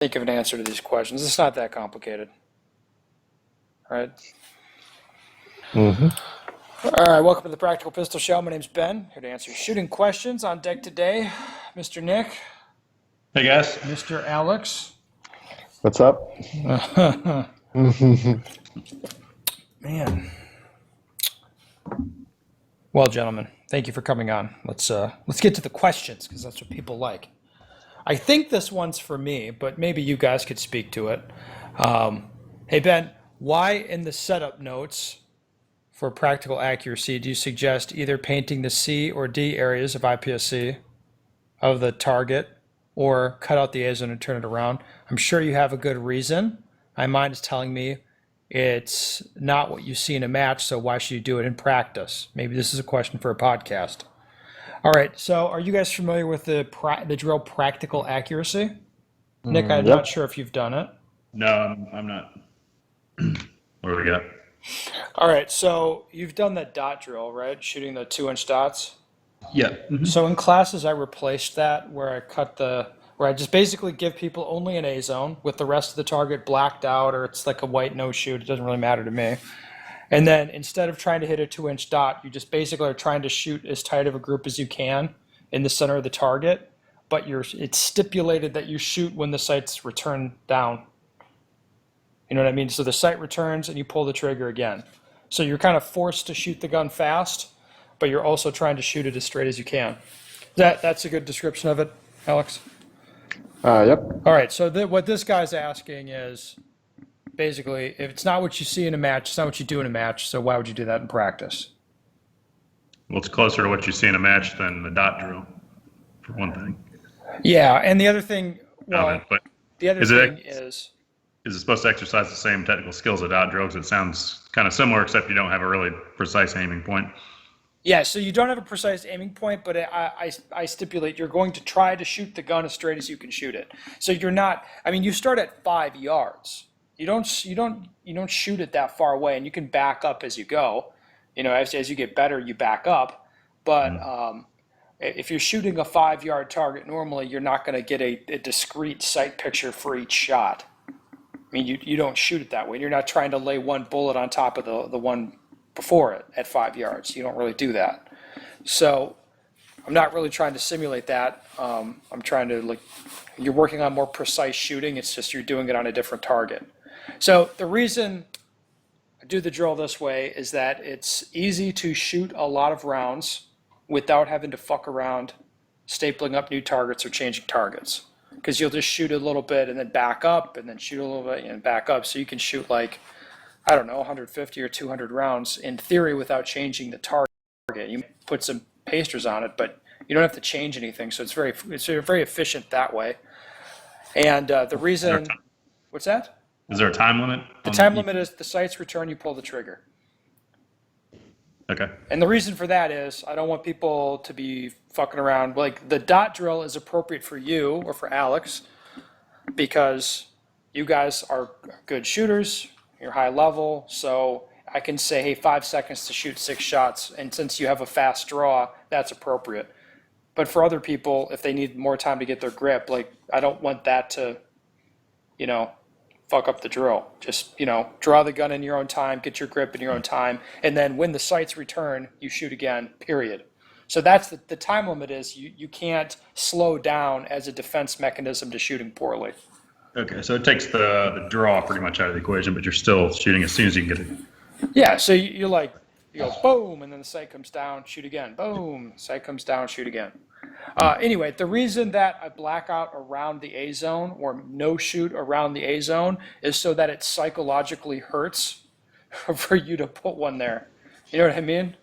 think of an answer to these questions. It's not that complicated, right? Mm-hmm. All right, welcome to the Practical Pistol Show. My name's Ben, here to answer shooting questions. On deck today, Mr. Nick, Hey guys. Mr. Alex. What's up? Man. Well, gentlemen, thank you for coming on. Let's get to the questions because that's what people like. I think this one's for me, but maybe you guys could speak to it. Hey Ben, why in the setup notes for practical accuracy do you suggest either painting the C or D areas of IPSC of the target or cut out the A zone and turn it around? I'm sure you have a good reason. My mind is telling me it's not what you see in a match, so why should you do it in practice? Maybe this is a question for a podcast. All right, so are you guys familiar with the drill practical accuracy? Nick, I'm Yep. not sure if you've done it. No, I'm not. What do we got? All right, so you've done that dot drill, right? Shooting the 2-inch dots. Yeah. So in classes, I replaced that where I just basically give people only an A zone with the rest of the target blacked out, or it's like a white no shoot. It doesn't really matter to me. And then instead of trying to hit a 2-inch dot, you just basically are trying to shoot as tight of a group as you can in the center of the target, but it's stipulated that you shoot when the sights return down. You know what I mean? So the sight returns and you pull the trigger again. So you're kind of forced to shoot the gun fast, but you're also trying to shoot it as straight as you can. That's a good description of it, Alex? Yep. All right, so what this guy's asking is basically, if it's not what you see in a match, it's not what you do in a match, so why would you do that in practice? Well, it's closer to what you see in a match than the dot drill, for one thing. Yeah, and the other thing, well, But the other is thing it- is, is it supposed to exercise the same technical skills as dot drill? Because it sounds kind of similar, except you don't have a really precise aiming point. yeah, so you don't have a precise aiming point, but I stipulate you're going to try to shoot the gun as straight as you can shoot it. So you're not, I mean, you start at 5 yards. You don't shoot it that far away, and you can back up as you go. You know, as you get better, you back up. But if you're shooting a 5-yard target, normally you're not going to get a discrete sight picture for each shot. I mean, you don't shoot it that way. You're not trying to lay one bullet on top of the one before it at 5 yards. You don't really do that. So I'm not really trying to simulate that. I'm trying to, you're working on more precise shooting. It's just you're doing it on a different target. So the reason I do the drill this way is that it's easy to shoot a lot of rounds without having to fuck around stapling up new targets or changing targets. Because you'll just shoot a little bit and then back up and then shoot a little bit and back up. So you can shoot 150 or 200 rounds in theory without changing the target. You put some pasters on it, but you don't have to change anything. So it's very efficient that way. And the reason, what's that? Is there a time limit? The time limit is the sights return, you pull the trigger. Okay. And the reason for that is I don't want people to be fucking around. Like the dot drill is appropriate for you or for Alex because you guys are good shooters, you're high level, so I can say, hey, 5 seconds to shoot 6 shots, and since you have a fast draw, that's appropriate. But for other people, if they need more time to get their grip, I don't want that to, fuck up the drill. Just, draw the gun in your own time, get your grip in your own time, and then when the sights return, you shoot again, period. So that's the time limit is you can't slow down as a defense mechanism to shooting poorly. Okay, so it takes the draw pretty much out of the equation, but you're still shooting as soon as you can get it. Yeah, so you go boom, and then the sight comes down, shoot again. Boom, sight comes down, shoot again. Anyway, the reason that I black out around the A zone or no shoot around the A zone is so that it psychologically hurts for you to put one there. You know what I mean?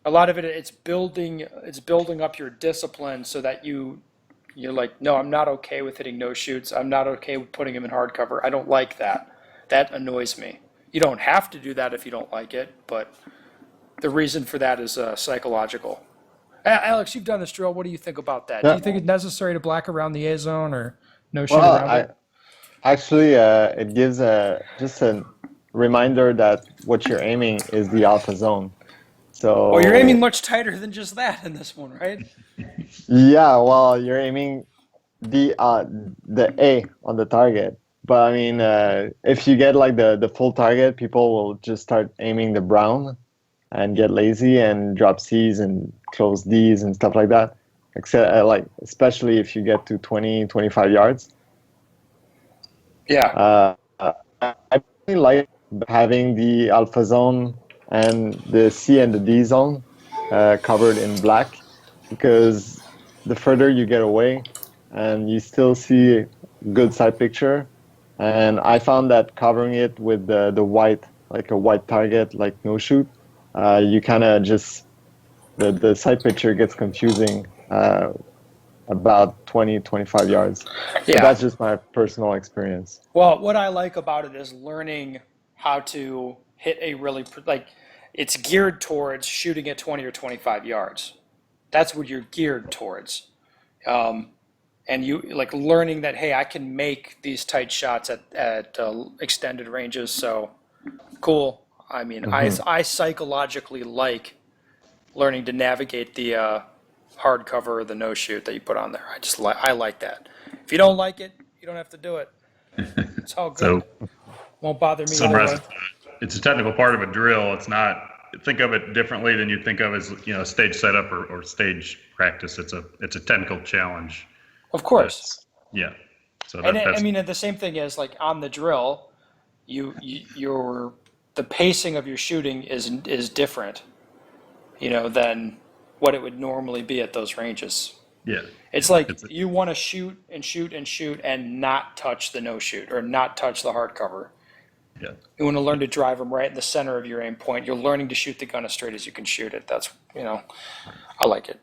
A lot of it's building up your discipline so that you're like, no, I'm not okay with hitting no shoots. I'm not okay with putting them in hardcover. I don't like that. That annoys me. You don't have to do that if you don't like it, but the reason for that is psychological. Alex, you've done this drill. What do you think about that? Yeah. Do you think it's necessary to black around the A zone or no shoot Well, around it? it gives just a reminder that what you're aiming is the alpha zone. So Well, you're aiming much tighter than just that in this one, right? yeah, well, you're aiming the A on the target. But I mean, if you get like the full target, people will just start aiming the brown and get lazy and drop C's and close D's and stuff like that. Except like especially if you get to 20, 25 yards. Yeah. I really like having the alpha zone and the C and the D zone covered in black because the further you get away and you still see good side picture. And I found that covering it with the white, like a white target, like no shoot, you kind of just, the side picture gets confusing about 20, 25 yards. But Yeah. that's just my personal experience. Well, what I like about it is learning how to hit a really, like, it's geared towards shooting at 20 or 25 yards. That's what you're geared towards. And you like learning that, hey, I can make these tight shots at extended ranges. So cool. I mean, I psychologically like learning to navigate the hardcover or the no shoot that you put on there. I like that. If you don't like it, you don't have to do it. It's all good. So Won't bother me either summarize, way. it's a technical part of a drill. It's not, think of it differently than you think of as, stage setup or stage practice. It's a technical challenge. Of course. Yeah. So And that's I mean, the same thing is like on the drill, your the pacing of your shooting is different, than what it would normally be at those ranges. yeah. It's like It's you want to shoot and shoot and shoot and not touch the no shoot or not touch the hardcover. yeah. You want to learn to drive them right in the center of your aim point. You're learning to shoot the gun as straight as you can shoot it. That's, I like it.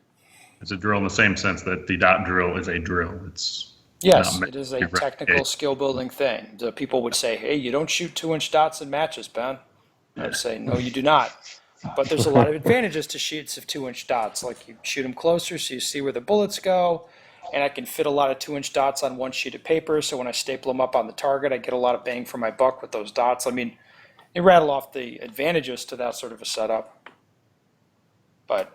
It's a drill in the same sense that the dot drill is a drill. It's Yes, not it is a meant to technical replicate. skill building thing. The people would say, hey, you don't shoot 2-inch dots in matches, Ben. I'd say, no, you do not. But there's a lot of advantages to shoots of 2-inch dots. Like you shoot them closer so you see where the bullets go. And I can fit a lot of 2-inch dots on one sheet of paper. So when I staple them up on the target, I get a lot of bang for my buck with those dots. I mean, you rattle off the advantages to that sort of a setup. But,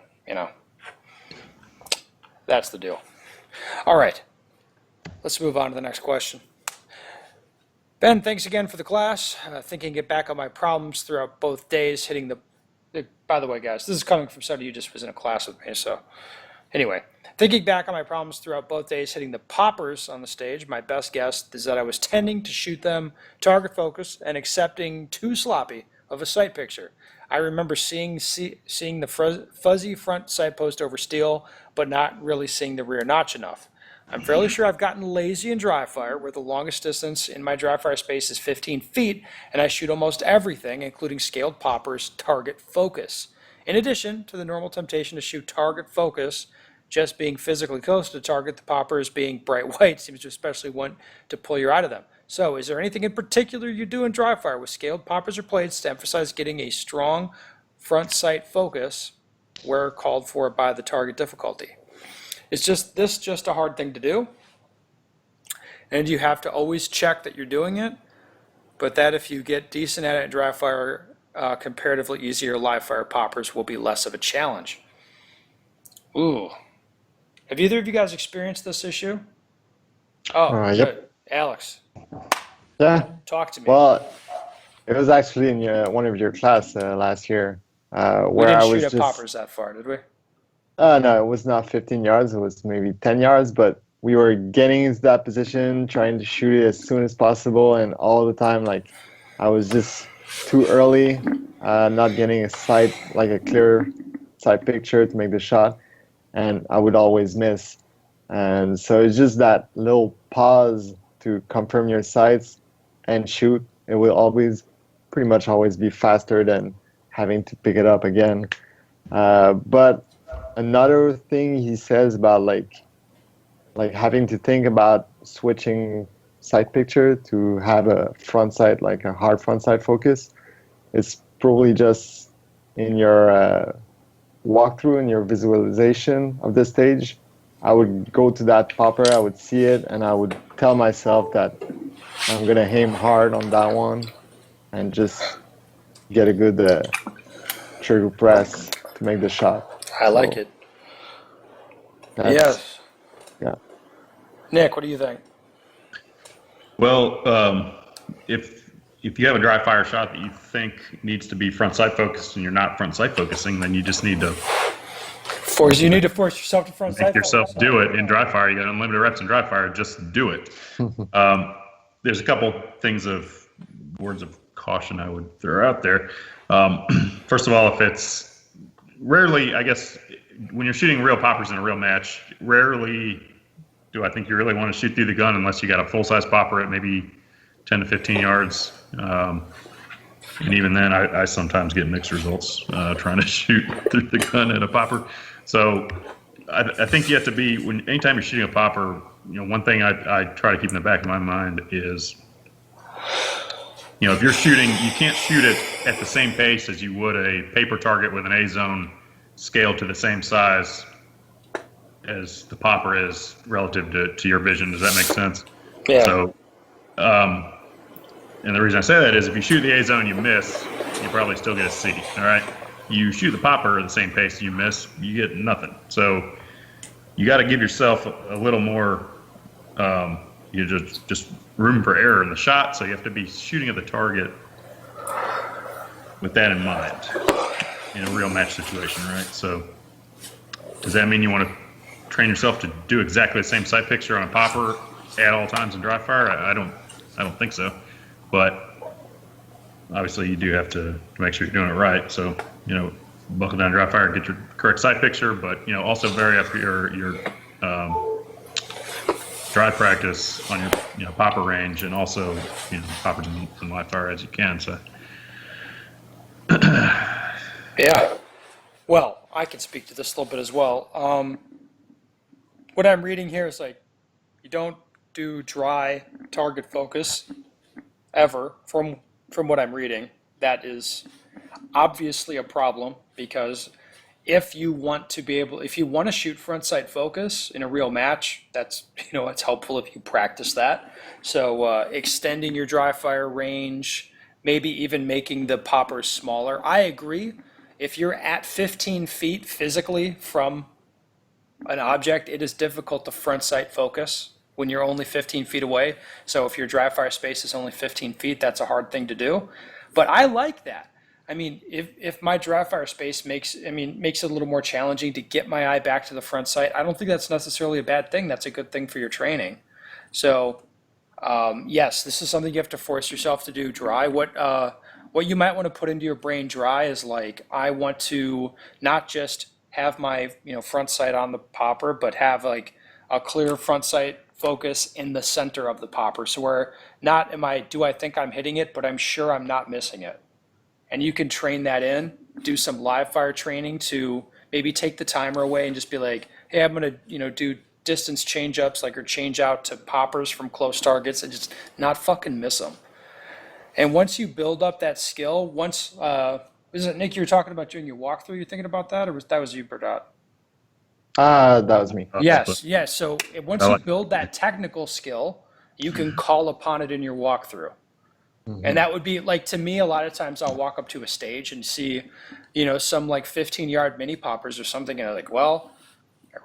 that's the deal. All right. Let's move on to the next question. Ben, thanks again for the class. Thinking back on my problems throughout both days, hitting by the way, guys, this is coming from somebody who just was in a class with me. So anyway, thinking back on my problems throughout both days, hitting the poppers on the stage, my best guess is that I was tending to shoot them target focus and accepting too sloppy of a sight picture. I remember seeing the fuzzy front sight post over steel, but not really seeing the rear notch enough. I'm fairly sure I've gotten lazy in dry fire, where the longest distance in my dry fire space is 15 feet, and I shoot almost everything, including scaled poppers, target focus. In addition to the normal temptation to shoot target focus, just being physically close to the target, the poppers being bright white seems to especially want to pull you out of them. So, is there anything in particular you do in dry fire with scaled poppers or plates to emphasize getting a strong front sight focus where called for by the target difficulty? Is just a hard thing to do, and you have to always check that you're doing it, but that if you get decent at it in dry fire, comparatively easier live fire poppers will be less of a challenge. Ooh. Have either of you guys experienced this issue? Oh, Yep. good. Alex, Yeah. talk to me. Well, it was actually in one of your class last year We where didn't I shoot was at just. poppers that far, did we? No, it was not 15 yards. It was maybe 10 yards, but we were getting into that position, trying to shoot it as soon as possible, and all the time, like, I was just too early, not getting a clear sight picture to make the shot, and I would always miss. And so it's just that little pause to confirm your sights and shoot. It will pretty much always be faster than having to pick it up again. But another thing he says about like having to think about switching sight picture to have a front sight, like a hard front sight focus, it's probably just in your walkthrough and your visualization of the stage. I would go to that popper, I would see it, and I would tell myself that I'm gonna aim hard on that one and just get a good trigger press to make the shot. I like it. That's- Yes. Yeah. Nick, what do you think? Well, if you have a dry fire shot that you think needs to be front sight focused and you're not front sight focusing, then you just need to You need to force yourself to front sight make yourself focus. do it in dry fire. You got unlimited reps in dry fire. Just do it. There's a couple things of words of caution I would throw out there. First of all, if it's rarely, I guess, when you're shooting real poppers in a real match, rarely do I think you really want to shoot through the gun unless you got a full size popper at maybe 10 to 15 yards. And even then, I sometimes get mixed results trying to shoot through the gun at a popper. So I think you have to be, anytime you're shooting a popper, one thing I try to keep in the back of my mind is, if you're shooting, you can't shoot it at the same pace as you would a paper target with an A zone scaled to the same size as the popper is relative to your vision. Does that make sense? Yeah. So, and the reason I say that is if you shoot the A zone, you miss, you probably still get a C. All right. You shoot the popper at the same pace you miss, you get nothing. So you got to give yourself a little more, just room for error in the shot. So you have to be shooting at the target with that in mind in a real match situation, right? So does that mean you want to train yourself to do exactly the same sight picture on a popper at all times in dry fire? I don't think so. But obviously you do have to make sure you're doing it right. So, buckle down dry fire, get your correct sight picture, but, also vary up your dry practice on your popper range, and also, poppers and live fire as you can. So, Yeah. Well, I can speak to this a little bit as well. What I'm reading here is like, you don't do dry target focus ever from what I'm reading. That is obviously a problem, because if you want to shoot front sight focus in a real match, that's, it's helpful if you practice that. So extending your dry fire range, maybe even making the poppers smaller. I agree. If you're at 15 feet physically from an object, it is difficult to front sight focus when you're only 15 feet away. So if your dry fire space is only 15 feet, that's a hard thing to do. But I like that. I mean, if my dry fire space makes it a little more challenging to get my eye back to the front sight, I don't think that's necessarily a bad thing. That's a good thing for your training. So yes, this is something you have to force yourself to do dry. What you might want to put into your brain dry is like, I want to not just have my front sight on the popper, but have like a clear front sight focus in the center of the popper. So where do I think I'm hitting it, but I'm sure I'm not missing it. And you can train that in, do some live fire training to maybe take the timer away and just be like, hey, I'm going to, do distance change ups, or change out to poppers from close targets and just not fucking miss them. And once you build up that skill, is it Nick, you were talking about doing your walkthrough? You thinking about that, or that was you, Berdot? That was me. Yes. So once you build that technical skill, you can call upon it in your walkthrough. Mm-hmm. And that would be like, to me, a lot of times I'll walk up to a stage and see, some like 15-yard mini poppers or something, and I'm like, well,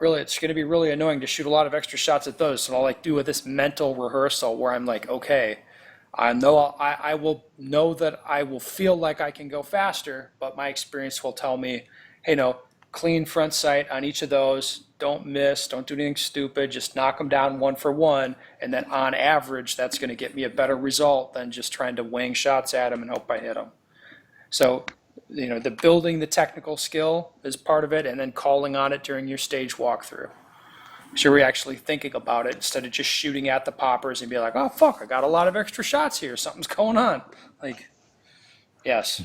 it's going to be really annoying to shoot a lot of extra shots at those. So I'll like do this mental rehearsal where I'm like, okay, I know I will know that I will feel like I can go faster, but my experience will tell me, hey, clean front sight on each of those. Don't miss. Don't do anything stupid. Just knock them down one for one. And then on average, that's going to get me a better result than just trying to wang shots at them and hope I hit them. So, the building the technical skill is part of it, and then calling on it during your stage walkthrough. So you're actually thinking about it instead of just shooting at the poppers and be like, oh, fuck, I got a lot of extra shots here. Something's going on. Like, yes.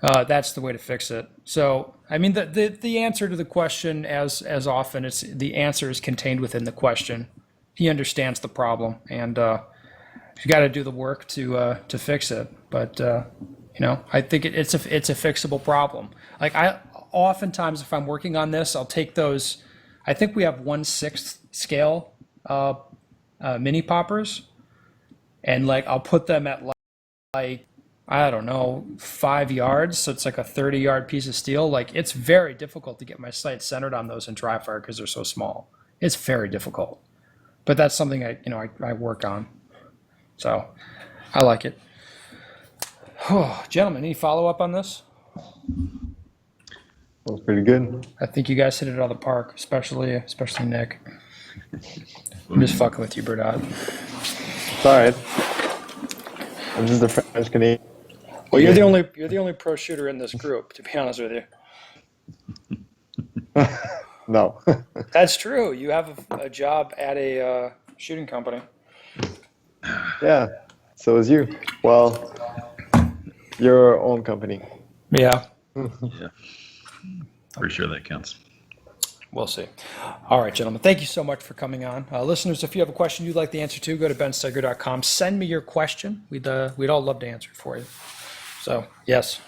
That's the way to fix it. So, the answer to the question, as often, the answer is contained within the question. He understands the problem, and you got to do the work to fix it. But I think it's a fixable problem. Like, oftentimes, if I'm working on this, I'll take those. I think we have 1/6 scale mini poppers, and I'll put them at like I don't know, 5 yards. So it's like a 30-yard piece of steel. It's very difficult to get my sight centered on those in dry fire because they're so small. It's very difficult. but that's something I work on. So I like it. Oh, gentlemen, any follow up on this? That was pretty good. I think you guys hit it out of the park, especially Nick. I'm just fucking with you, Bernard. It's all right. I'm just a French Canadian. Well, you're the only pro shooter in this group, to be honest with you. No. That's true. You have a job at a shooting company. Yeah. So is you. Well, your own company. Yeah. Yeah. Pretty sure that counts. We'll see. All right, gentlemen. Thank you so much for coming on. Listeners, if you have a question you'd like the answer to, go to benstegger.com. Send me your question. We'd all love to answer it for you. So, yes.